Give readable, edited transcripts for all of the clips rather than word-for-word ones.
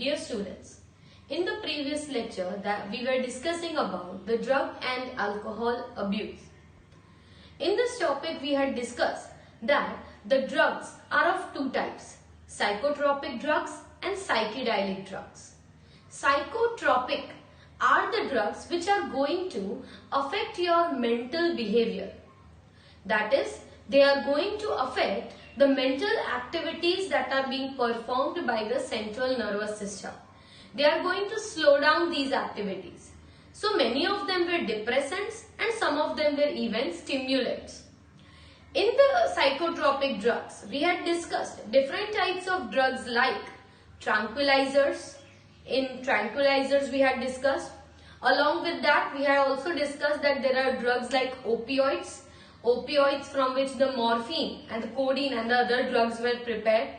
Dear students, in the previous lecture that we were discussing about the drug and alcohol abuse. In this topic we had discussed that the drugs are of two types, psychotropic drugs and psychedelic drugs. Psychotropic are the drugs which are going to affect your mental behavior. That is, they are going to affect the mental activities that are being performed by the central nervous system. They are going to slow down these activities. So many of them were depressants and some of them were even stimulants. In the psychotropic drugs, we had discussed different types of drugs like tranquilizers. In tranquilizers we had discussed. Along with that, we had also discussed that there are drugs like opioids. Opioids from which the morphine and the codeine and the other drugs were prepared.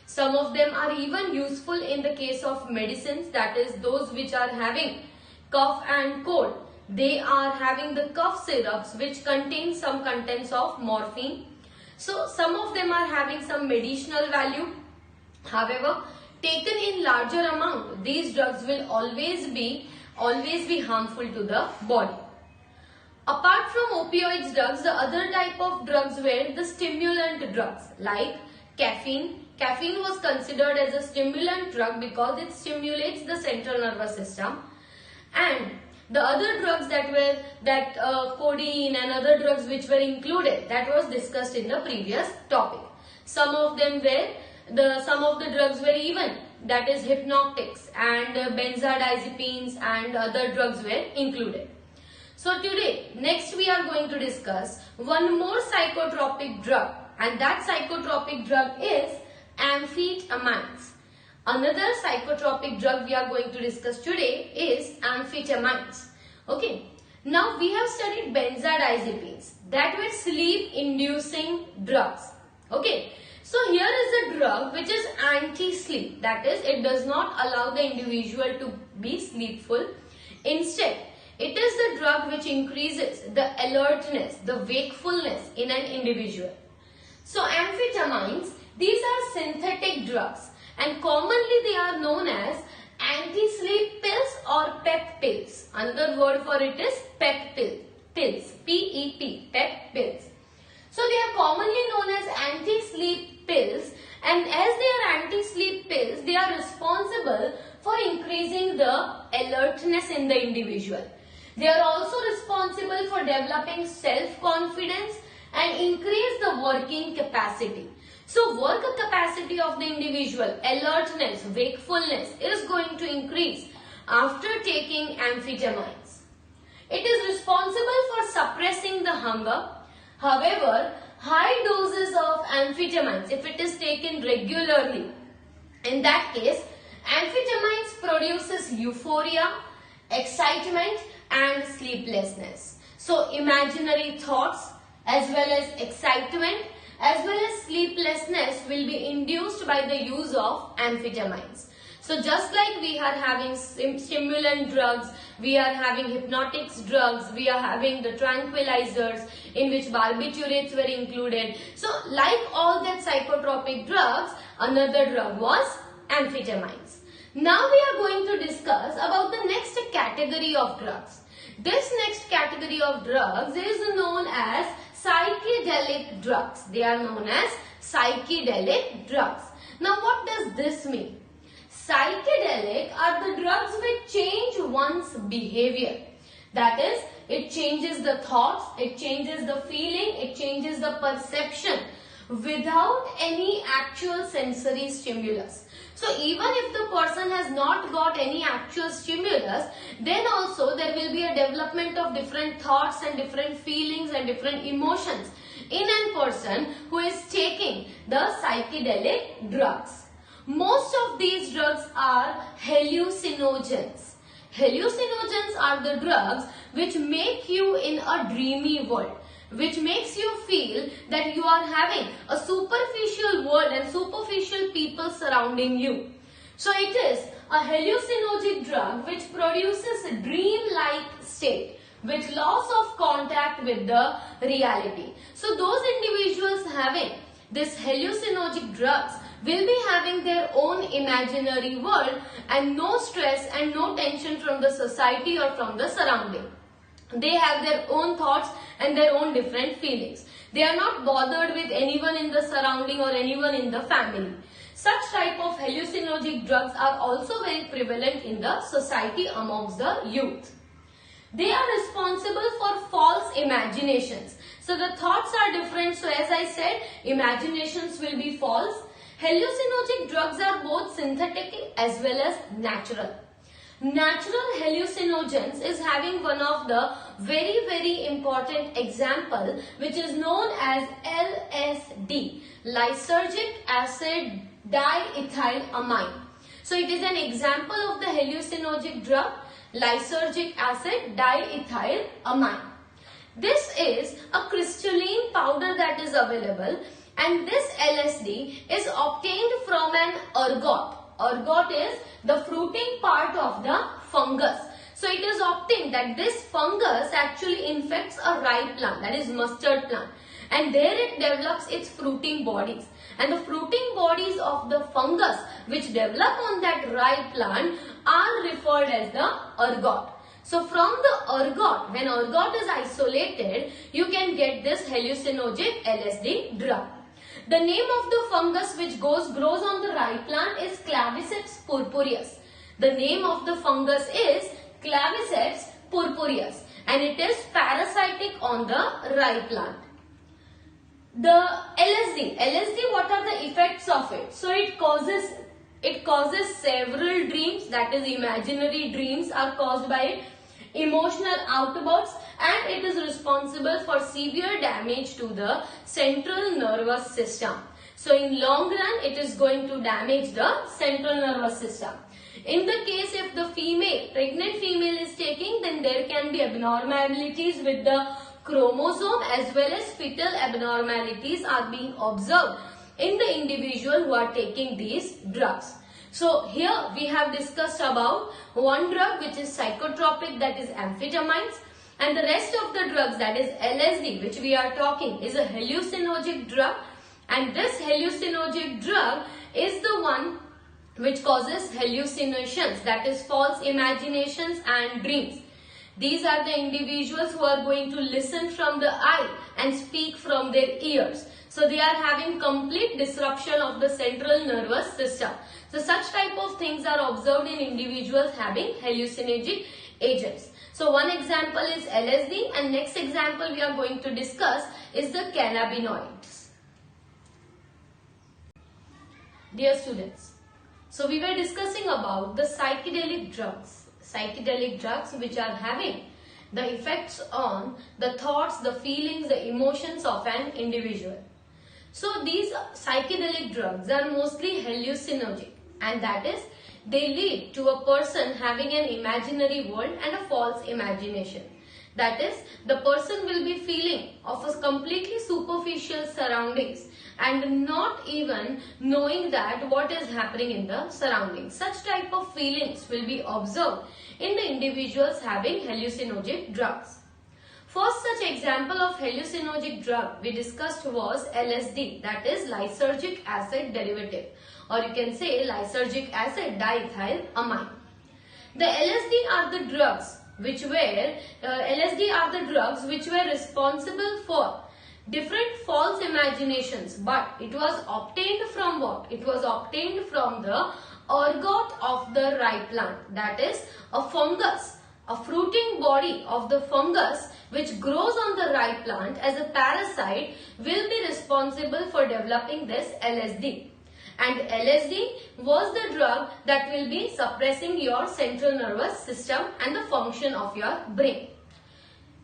Some of them are even useful in the case of medicines, that is those which are having cough and cold. They are having the cough syrups which contain some contents of morphine. So some of them are having some medicinal value. However, taken in larger amount, these drugs will always be harmful to the body. Apart from opioids drugs, the other type of drugs were the stimulant drugs like caffeine. Caffeine was considered as a stimulant drug because it stimulates the central nervous system. And the other drugs codeine and other drugs which were included, that was discussed in the previous topic. Some of the drugs were even, that is hypnotics and benzodiazepines and other drugs were included. So today, next we are going to discuss one more psychotropic drug, and that psychotropic drug is amphetamines. Another psychotropic drug we are going to discuss today is amphetamines. Okay. Now we have studied benzodiazepines, that were sleep-inducing drugs. Okay. So here is a drug which is anti-sleep, that is, it does not allow the individual to be sleepful. Instead, it is the drug which increases the alertness, the wakefulness in an individual. So amphetamines, these are synthetic drugs and commonly they are known as anti-sleep pills or PEP pills. Another word for it is PEP pills, P-E-P, PEP pills. So they are commonly known as anti-sleep pills, and as they are anti-sleep pills, they are responsible for increasing the alertness in the individual. They are also responsible for developing self-confidence and increase the working capacity. So work capacity of the individual, alertness, wakefulness is going to increase after taking amphetamines. It is responsible for suppressing the hunger. However, high doses of amphetamines, if it is taken regularly, in that case, amphetamines produces euphoria, excitement and sleeplessness. So imaginary thoughts as well as excitement as well as sleeplessness will be induced by the use of amphetamines. So just like we are having stimulant drugs, we are having hypnotics drugs, we are having the tranquilizers in which barbiturates were included. So like all that psychotropic drugs, another drug was amphetamines. Now we are going to discuss about the next category of drugs. This next category of drugs is known as psychedelic drugs. They are known as psychedelic drugs. Now what does this mean? Psychedelic are the drugs which change one's behavior. That is, it changes the thoughts, it changes the feeling, it changes the perception without any actual sensory stimulus. So even if the person has not got any actual stimulus, then also there will be a development of different thoughts and different feelings and different emotions in a person who is taking the psychedelic drugs. Most of these drugs are hallucinogens. Hallucinogens are the drugs which make you in a dreamy world, which makes you feel that you are having a superficial world and superficial people surrounding you. So it is a hallucinogenic drug which produces a dream-like state with loss of contact with the reality. So those individuals having this hallucinogenic drugs will be having their own imaginary world and no stress and no tension from the society or from the surrounding. They have their own thoughts and their own different feelings. They are not bothered with anyone in the surrounding or anyone in the family. Such type of hallucinogenic drugs are also very prevalent in the society amongst the youth. They are responsible for false imaginations. So the thoughts are different. So as I said, imaginations will be false. Hallucinogenic drugs are both synthetic as well as natural. Natural hallucinogens is having one of the very important example, which is known as LSD, lysergic acid diethylamine. So it is an example of the hallucinogenic drug lysergic acid diethylamine. This is a crystalline powder that is available, and this LSD is obtained from an ergot. Ergot is the fruiting part of the fungus. So it is obtained that this fungus actually infects a rye plant, that is mustard plant, and there it develops its fruiting bodies. And the fruiting bodies of the fungus which develop on that rye plant are referred as the ergot. So from the ergot, when ergot is isolated, you can get this hallucinogenic LSD drug. The name of the fungus which grows on the rye plant is Claviceps purpureus. The name of the fungus is Claviceps purpureus, and it is parasitic on the rye plant. The LSD, what are the effects of it? So it causes several dreams, that is imaginary dreams are caused by it, emotional outbursts, and it is responsible for severe damage to the central nervous system. So in long run, it is going to damage the central nervous system. In the case if the pregnant female is taking, then there can be abnormalities with the chromosome as well as fetal abnormalities are being observed in the individual who are taking these drugs. So here we have discussed about one drug which is psychotropic, that is amphetamines, and the rest of the drugs, that is LSD, which we are talking, is a hallucinogenic drug, and this hallucinogenic drug is the one which causes hallucinations, that is false imaginations and dreams. These are the individuals who are going to listen from the eye and speak from their ears. So they are having complete disruption of the central nervous system. So such type of things are observed in individuals having hallucinogenic agents. So one example is LSD, and next example we are going to discuss is the cannabinoids. Dear students, so we were discussing about the psychedelic drugs which are having the effects on the thoughts, the feelings, the emotions of an individual. So these psychedelic drugs are mostly hallucinogenic, and that is they lead to a person having an imaginary world and a false imagination. That is, the person will be feeling of a completely superficial surroundings and not even knowing that what is happening in the surroundings. Such type of feelings will be observed in the individuals having hallucinogenic drugs. First such example of hallucinogenic drug we discussed was LSD, that is lysergic acid derivative, or you can say lysergic acid diethylamine. The LSD are the drugs which were responsible for different false imaginations, but it was obtained from what? It was obtained from the ergot of the rye plant, that is a fungus, a fruiting body of the fungus which grows on the rye plant as a parasite will be responsible for developing this LSD. And LSD was the drug that will be suppressing your central nervous system and the function of your brain.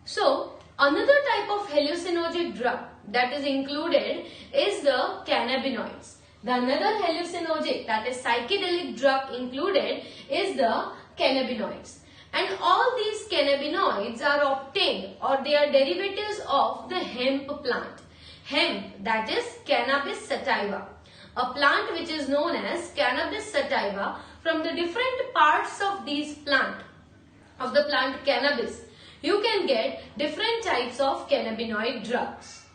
So another type of hallucinogenic drug that is included is the cannabinoids. The another hallucinogenic, that is psychedelic drug included, is the cannabinoids. And all these cannabinoids are obtained, or they are derivatives of the hemp plant. Hemp, that is cannabis sativa. A plant which is known as cannabis sativa. From the different parts of these plant, of the plant cannabis, you can get different types of cannabinoid drugs.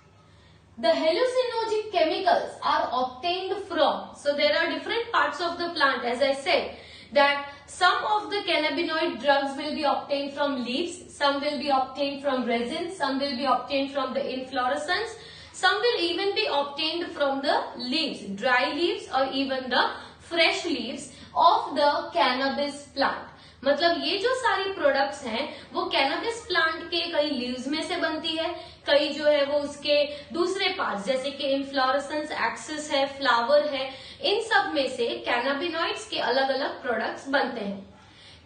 The hallucinogenic chemicals are obtained from, so there are different parts of the plant, as I said, that some of the cannabinoid drugs will be obtained from leaves, some will be obtained from resin, some will be obtained from the inflorescence, some will even be obtained from the leaves, dry leaves or even the fresh leaves of the cannabis plant. मतलब ये जो सारी products हैं वो cannabis plant के कई leaves में से बनती है, कई जो है वो उसके दूसरे पार्ट्स जैसे कि इन्फ्लोरेसेंस एक्सिस है, फ्लावर है, इन सब में से कैनाबिनॉइड्स के अलग अलग प्रोडक्ट्स बनते हैं.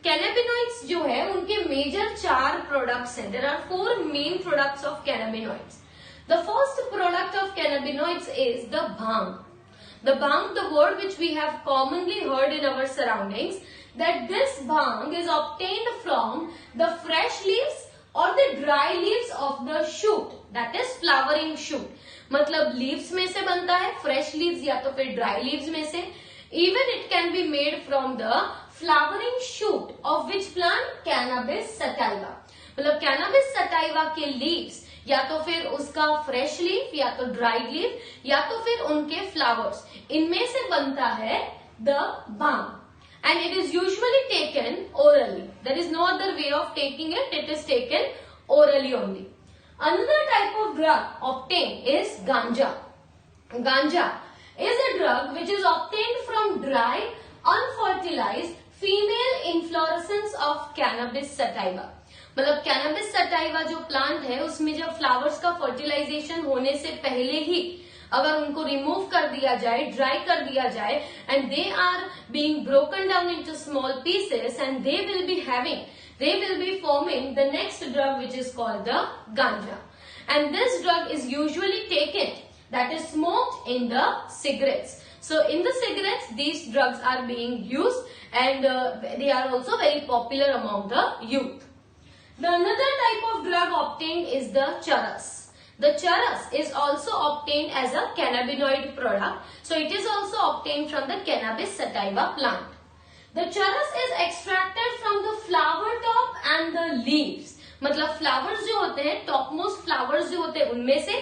कैनाबिनॉइड्स जो है उनके मेजर 4 प्रोडक्ट्स हैं. There are 4 main products of cannabinoids. The first product of cannabinoids is the bhang. The bhang, the word which we have commonly heard in our surroundings, that this bhang is obtained from the fresh leaves or the dry leaves of the shoot, that is flowering shoot. मतलब leaves में से बनता है, fresh leaves या तो फिर dry leaves में से. Even it can be made from the flowering shoot of which plant? Cannabis sativa. मतलब cannabis sativa के leaves या तो फिर उसका फ्रेश लीफ या तो ड्राइड लीफ या तो फिर उनके फ्लावर्स, इनमें से बनता है the bhang and it is usually taken orally. There is no other way of taking it, it is taken orally only. Another type of drug obtain is ganja. Ganja is a drug which is obtained from dry unfertilized female inflorescence of cannabis sativa. मतलब cannabis sativa जो plant है उसमें जब flowers का fertilisation होने से पहले ही अगर उनको रिमूव कर दिया जाए, ड्राई कर दिया जाए, and they are being broken down into small pieces and they will be forming the next drug which is called the ganja. And this drug is usually taken, that is smoked in the cigarettes. So in the cigarettes these drugs are being used and they are also very popular among the youth. The another type of drug obtained is the charas. The charas is also obtained as a cannabinoid product. So it is also obtained from the cannabis sativa plant. The charas is extracted from the flower top and the leaves. मतलब flowers जो होते हैं, topmost flowers जो होते हैं उनमें से,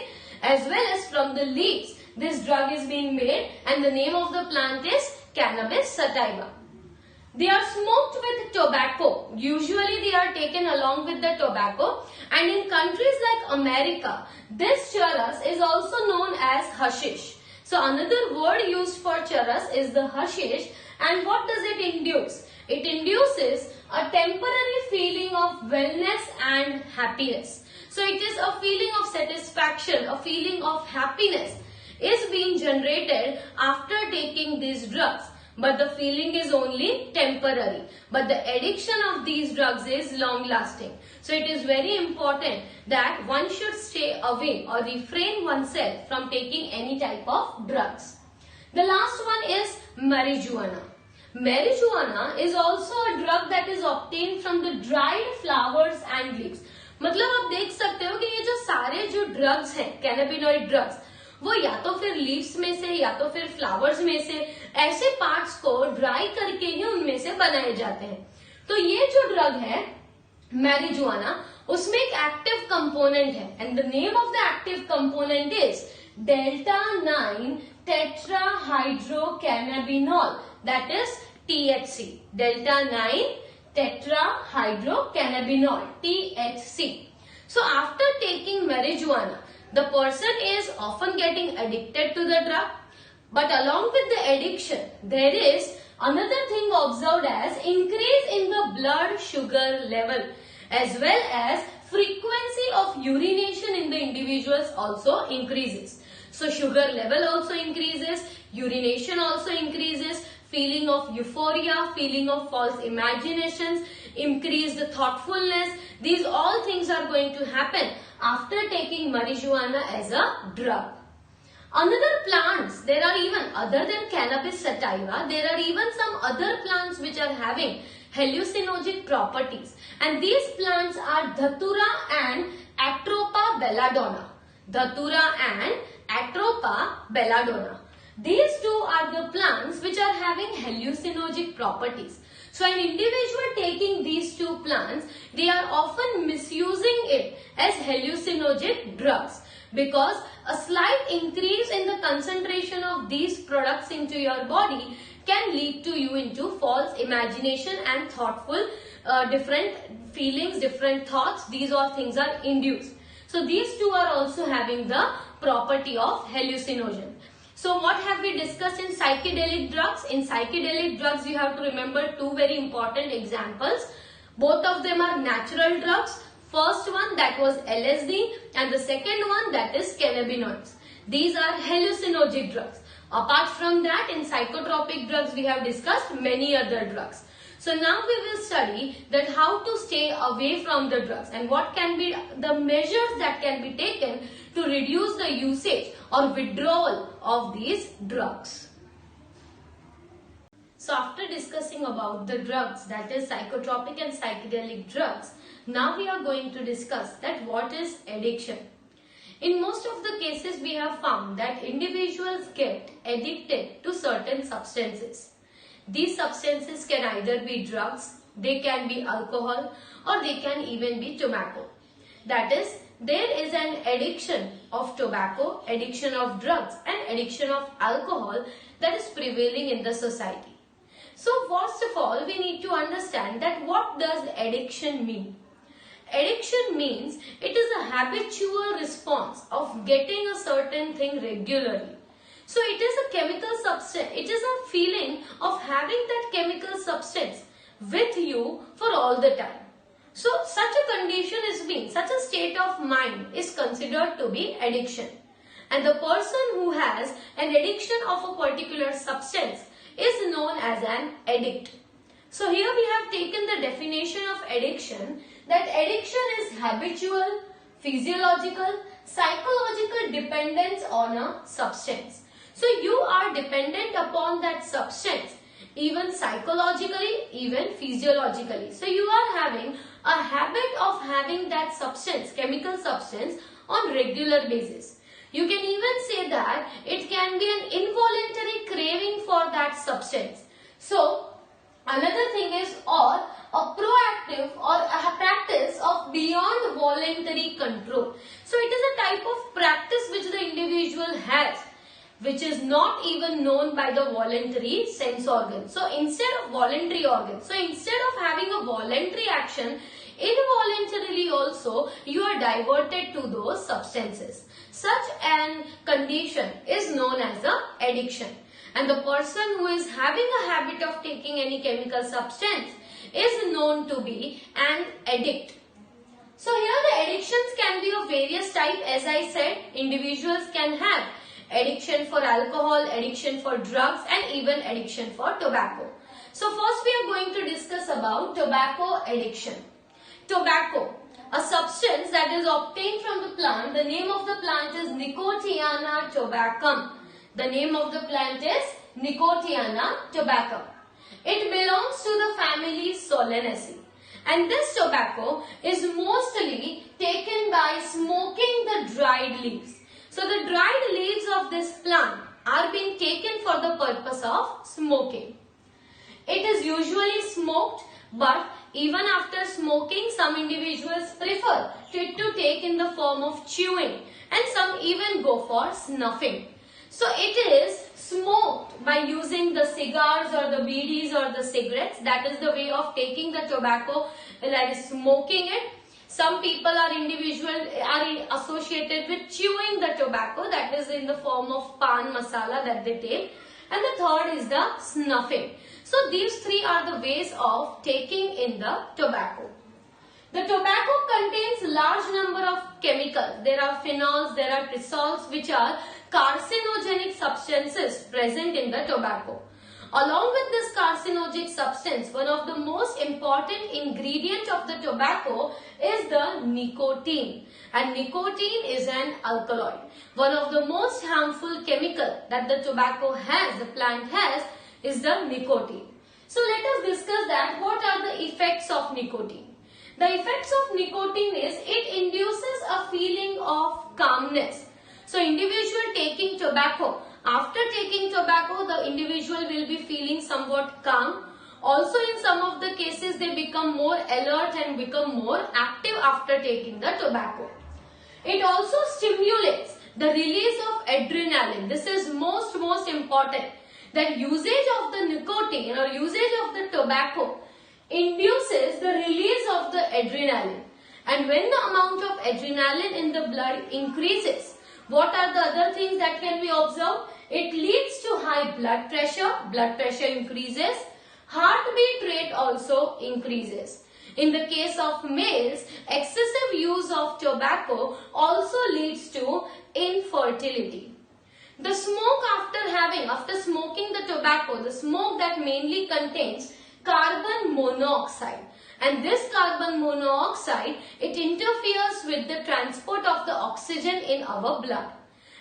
as well as from the leaves, this drug is being made and the name of the plant is cannabis sativa. They are smoked with tobacco. Usually they are taken along with the tobacco, and in countries like America, this charas is also known as hashish. So another word used for charas is the hashish. And what does it induce? It induces a temporary feeling of wellness and happiness. So it is a feeling of satisfaction, a feeling of happiness is being generated after taking these drugs. But the feeling is only temporary. But the addiction of these drugs is long lasting. So it is very important that one should stay away or refrain oneself from taking any type of drugs. The last one is marijuana. Marijuana is also a drug that is obtained from the dried flowers and leaves. मतलब आप देख सकते हो कि ये जो सारे जो ड्रग्स हैं, कैनाबिनॉइड ड्रग्स, वो या तो फिर लीव्स में से या तो फिर फ्लावर्स में से ऐसे पार्ट्स को ड्राई करके ही उनमें से बनाए जाते हैं. तो ये जो ड्रग है मैरिजुआना, उसमें एक एक्टिव कंपोनेंट है and the name of the active component is delta 9 tetrahydrocannabinol, that is THC. Delta 9 tetrahydrocannabinol, THC. So after taking marijuana, the person is often getting addicted to the drug, but along with the addiction, there is another thing observed as increase in the blood sugar level, as well as frequency of urination in the individuals also increases. So sugar level also increases, urination also increases, feeling of euphoria, feeling of false imaginations, increased thoughtfulness. These all things are going to happen after taking marijuana as a drug. Another plants, there are even other than cannabis sativa, there are even some other plants which are having hallucinogenic properties, and these plants are Dhatura and Atropa belladonna. Dhatura and Atropa belladonna. These two are the plants which are having hallucinogenic properties. So an individual taking these two plants, they are often misusing it as hallucinogenic drugs, because a slight increase in the concentration of these products into your body can lead to you into false imagination and thoughtful different feelings, different thoughts. These all things are induced. So these two are also having the property of hallucinogen. So what have we discussed in psychedelic drugs? In psychedelic drugs, you have to remember two very important examples. Both of them are natural drugs. First one, that was LSD, and the second one, that is cannabinoids. These are hallucinogenic drugs. Apart from that, in psychotropic drugs, we have discussed many other drugs. So now we will study that how to stay away from the drugs and what can be the measures that can be taken to reduce the usage or withdrawal of these drugs. So after discussing about the drugs, that is psychotropic and psychedelic drugs, now we are going to discuss that what is addiction. In most of the cases, we have found that individuals get addicted to certain substances. These substances can either be drugs, they can be alcohol, or they can even be tobacco. That is, there is an addiction of tobacco, addiction of drugs, and addiction of alcohol that is prevailing in the society. So first of all, we need to understand that what does addiction mean? Addiction means it is a habitual response of getting a certain thing regularly. So it is a chemical substance, it is a feeling of having that chemical substance with you for all the time. So such a condition is being, such a state of mind is considered to be addiction. And the person who has an addiction of a particular substance is known as an addict. So here we have taken the definition of addiction, that addiction is habitual, physiological, psychological dependence on a substance. So you are dependent upon that substance, even psychologically, even physiologically. So you are having a habit of having that substance, chemical substance, on regular basis. You can even say that it can be an involuntary craving for that substance. So another thing is, or a proactive or a practice of beyond voluntary control. So it is a type of practice which the individual has, which is not even known by the voluntary sense organ. So instead of voluntary organ, so instead of having a voluntary action, involuntarily also you are diverted to those substances. Such an condition is known as a addiction. And the person who is having a habit of taking any chemical substance is known to be an addict. So here the addictions can be of various types. As I said, individuals can have addiction for alcohol, addiction for drugs, and even addiction for tobacco. So first we are going to discuss about tobacco addiction. Tobacco, a substance that is obtained from the plant. The name of the plant is Nicotiana tabacum. The name of the plant is Nicotiana tabacum. It belongs to the family Solanaceae. And this tobacco is mostly taken by smoking the dried leaves. So the dried leaves of this plant are being taken for the purpose of smoking. It is usually smoked, but even after smoking, some individuals prefer it to take in the form of chewing, and some even go for snuffing. So it is smoked by using the cigars or the bidis or the cigarettes. That is the way of taking the tobacco, that is smoking it. Some people are associated with chewing the tobacco, that is in the form of pan masala that they take. And the third is the snuffing. So these three are the ways of taking in the tobacco. The tobacco contains large number of chemicals. There are phenols, there are trisols, which are carcinogenic substances present in the tobacco. Along with this carcinogenic substance, one of the most important ingredient of the tobacco is the nicotine. And nicotine is an alkaloid. One of the most harmful chemical that the tobacco has, the plant has, is the nicotine. So let us discuss that. What are the effects of nicotine? The effects of nicotine is it induces a feeling of calmness. So individual taking tobacco, after taking tobacco, the individual will be feeling somewhat calm. Also in some of the cases, they become more alert and become more active after taking the tobacco. It also stimulates the release of adrenaline. This is most important. That usage of the nicotine or usage of the tobacco induces the release of the adrenaline. And when the amount of adrenaline in the blood increases, what are the other things that can be observed? It leads to high blood pressure increases, heartbeat rate also increases. In the case of males, excessive use of tobacco also leads to infertility. The smoke after smoking the tobacco, the smoke that mainly contains carbon monoxide. And this carbon monoxide, it interferes with the transport of the oxygen in our blood.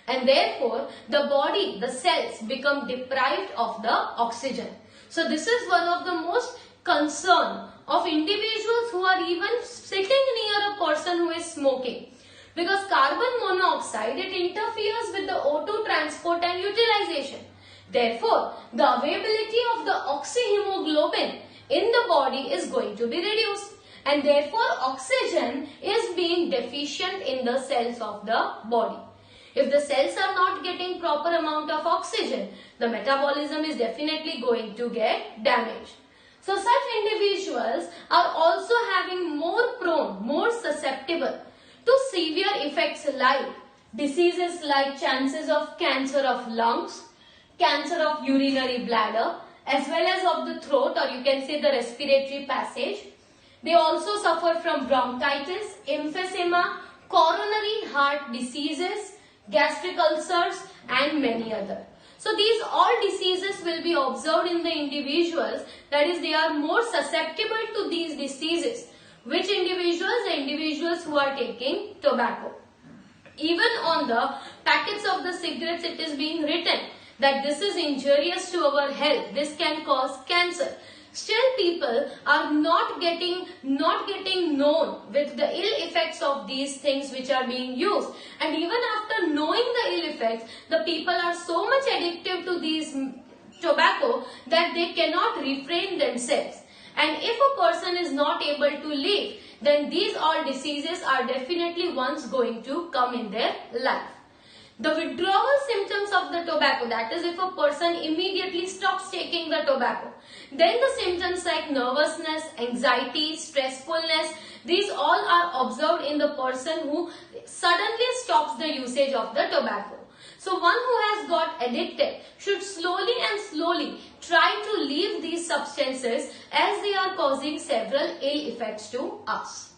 And therefore, the body, the cells become deprived of the oxygen. So this is one of the most concern of individuals who are even sitting near a person who is smoking. Because carbon monoxide, it interferes with the O2 transport and utilization. Therefore, the availability of the oxyhemoglobin in the body is going to be reduced. And therefore, oxygen is being deficient in the cells of the body. If the cells are not getting proper amount of oxygen, the metabolism is definitely going to get damaged. So such individuals are also having more susceptible to severe effects like diseases like chances of cancer of lungs, cancer of urinary bladder, as well as of the throat, or you can say the respiratory passage. They also suffer from bronchitis, emphysema, coronary heart diseases, gastric ulcers and many other. So these all diseases will be observed in the individuals, that is they are more susceptible to these diseases. Which individuals? The individuals who are taking tobacco. Even on the packets of the cigarettes it is being written that this is injurious to our health, this can cause cancer. Still people are not getting known with the ill effects of these things which are being used. And even after knowing the ill effects, the people are so much addictive to these tobacco that they cannot refrain themselves. And if a person is not able to live, then these all diseases are definitely once going to come in their life. The withdrawal symptoms of the tobacco, that is if a person immediately stops taking the tobacco. Then the symptoms like nervousness, anxiety, stressfulness, these all are observed in the person who suddenly stops the usage of the tobacco. So one who has got addicted should slowly try to leave these substances as they are causing several ill effects to us.